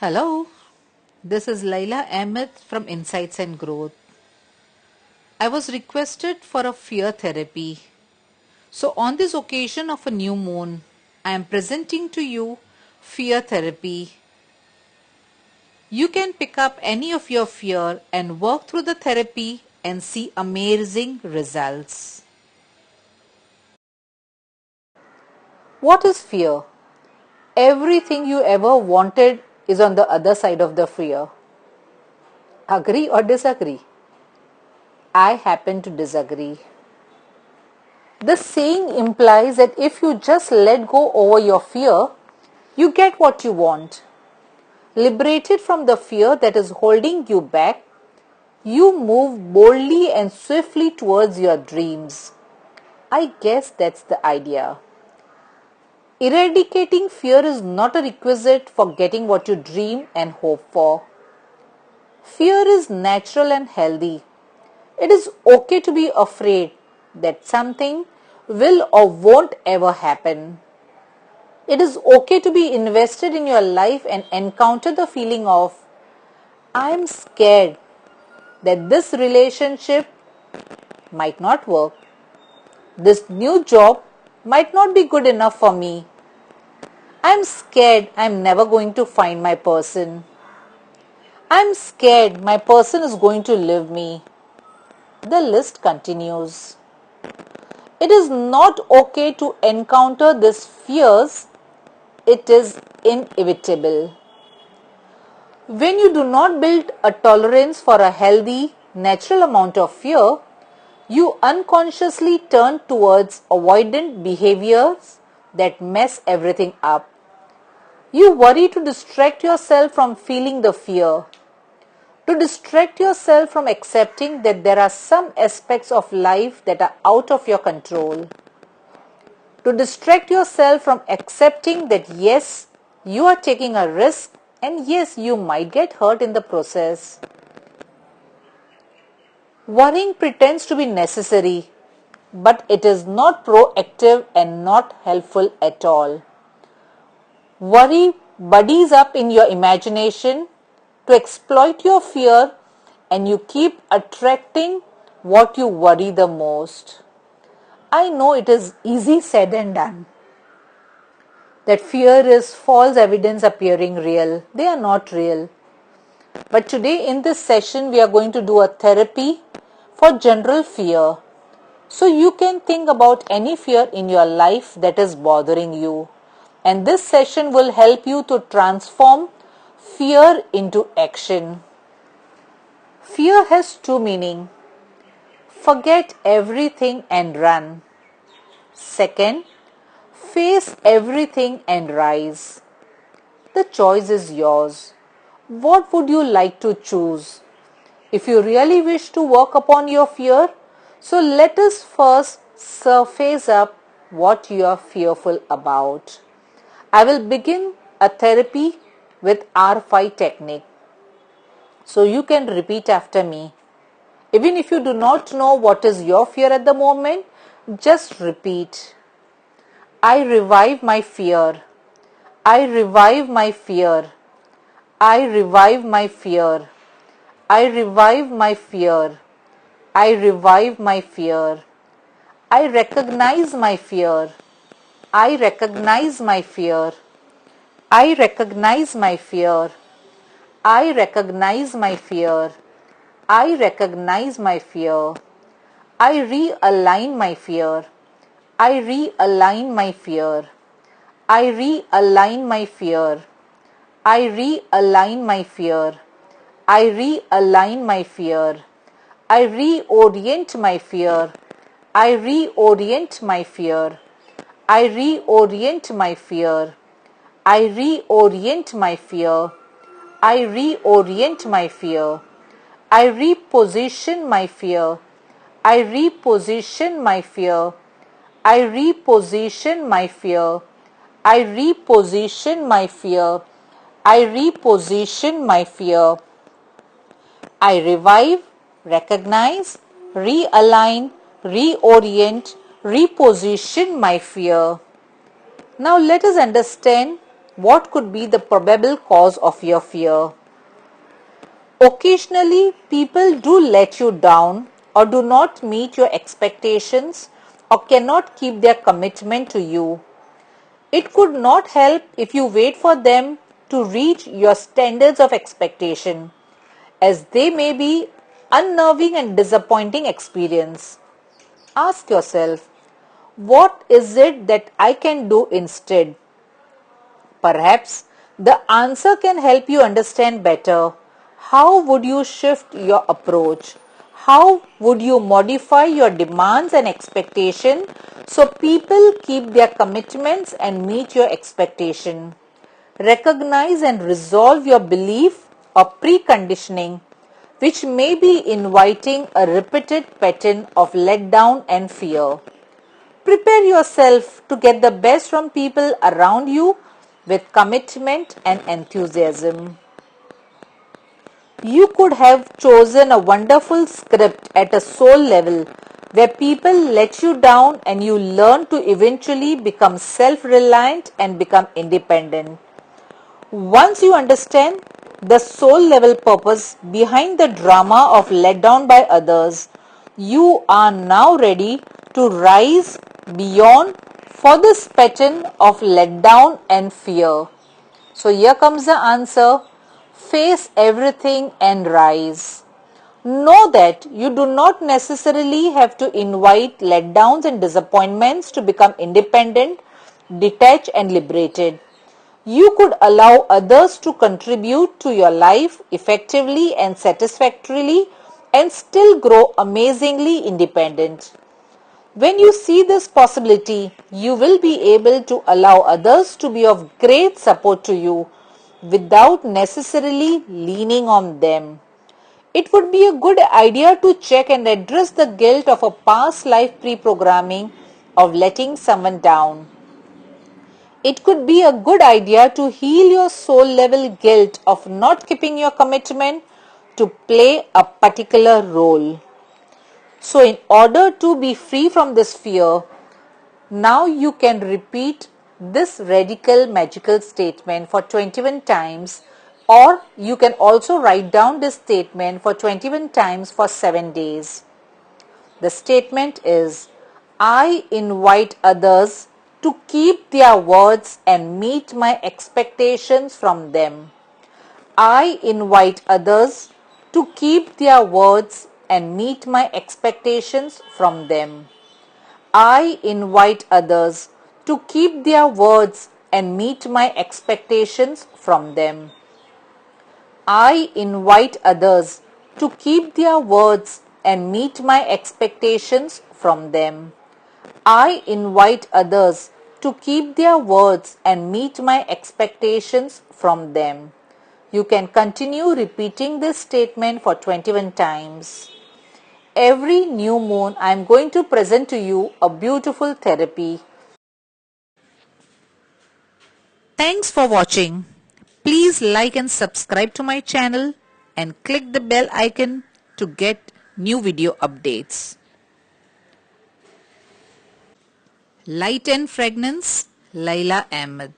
Hello, this is Laila Ahmed from Insights and Growth. I was requested for a fear therapy. So, on this occasion of a new moon, I am presenting to you fear therapy. You can pick up any of your fear and work through the therapy and see amazing results. What is fear? Everything you ever wanted is on the other side of the fear. Agree or disagree? I happen to disagree. The saying implies that if you just let go over your fear, you get what you want. Liberated from the fear that is holding you back, you move boldly and swiftly towards your dreams. I guess that's the idea. Eradicating fear is not a requisite for getting what you dream and hope for. Fear is natural and healthy. It is okay to be afraid that something will or won't ever happen. It is okay to be invested in your life and encounter the feeling of, I'm scared that this relationship might not work. This new job might not be good enough for me. I'm scared I'm never going to find my person. I'm scared my person is going to leave me. The list continues. It is not okay to encounter these fears. It is inevitable. When you do not build a tolerance for a healthy, natural amount of fear, you unconsciously turn towards avoidant behaviors that mess everything up. You worry to distract yourself from feeling the fear, to distract yourself from accepting that there are some aspects of life that are out of your control, to distract yourself from accepting that yes, you are taking a risk and yes, you might get hurt in the process. Worrying pretends to be necessary, but it is not proactive and not helpful at all. Worry buddies up in your imagination to exploit your fear, and you keep attracting what you worry the most. I know it is easy said than done. That fear is false evidence appearing real. They are not real. But today in this session we are going to do a therapy for general fear. So you can think about any fear in your life that is bothering you. And this session will help you to transform fear into action. Fear has two meanings. Forget everything and run. Second, face everything and rise. The choice is yours. What would you like to choose? If you really wish to work upon your fear, so let us first surface up what you are fearful about. I will begin a therapy with R5 technique. So you can repeat after me. Even if you do not know what is your fear at the moment, just repeat. I revive my fear. I revive my fear. I revive my fear. I revive my fear. I revive my fear. I recognize my fear. I recognize my fear. I recognize my fear. I recognize my fear. I recognize my fear. I realign my fear. I realign my fear. I realign my fear. I realign my fear. I realign my fear. I reorient my fear. I reorient my fear. I reorient my fear. I reorient my fear. I reorient my fear. I reposition my fear. I reposition my fear. I reposition my fear. I reposition my fear. I reposition my fear. I revive, recognize, realign, reorient, reposition my fear. Now let us understand What could be the probable cause of your fear? Occasionally, people do let you down or do not meet your expectations or cannot keep their commitment to you. It could not help if you wait for them to reach your standards of expectation, as they may be unnerving and disappointing experience. Ask yourself, what is it that I can do instead? Perhaps the answer can help you understand better. How would you shift your approach? How would you modify your demands and expectation so people keep their commitments and meet your expectation? Recognize and resolve your belief or preconditioning, which may be inviting a repeated pattern of letdown and fear. Prepare yourself to get the best from people around you with commitment and enthusiasm. You could have chosen a wonderful script at a soul level where people let you down and you learn to eventually become self-reliant and become independent. Once you understand the soul level purpose behind the drama of letdown by others, you are now ready to rise beyond for this pattern of letdown and fear. So here comes the answer. Face everything and rise. Know that you do not necessarily have to invite letdowns and disappointments to become independent, detached and liberated. You could allow others to contribute to your life effectively and satisfactorily and still grow amazingly independent. When you see this possibility, you will be able to allow others to be of great support to you without necessarily leaning on them. It would be a good idea to check and address the guilt of a past life pre-programming of letting someone down. It could be a good idea to heal your soul level guilt of not keeping your commitment to play a particular role. So in order to be free from this fear, now you can repeat this radical magical statement for 21 times, or you can also write down this statement for 21 times for 7 days. The statement is, I invite others to keep their words and meet my expectations from them. I invite others to keep their words and meet my expectations from them. I invite others to keep their words and meet my expectations from them. I invite others to keep their words and meet my expectations from them. I invite others to keep their words and meet my expectations from them. You can continue repeating this statement for 21 times. Every new moon, I am going to present to you a beautiful therapy. Thanks for watching. Please like and subscribe to my channel and click the bell icon to get new video updates. Light and Fragrance, Laila Ahmed.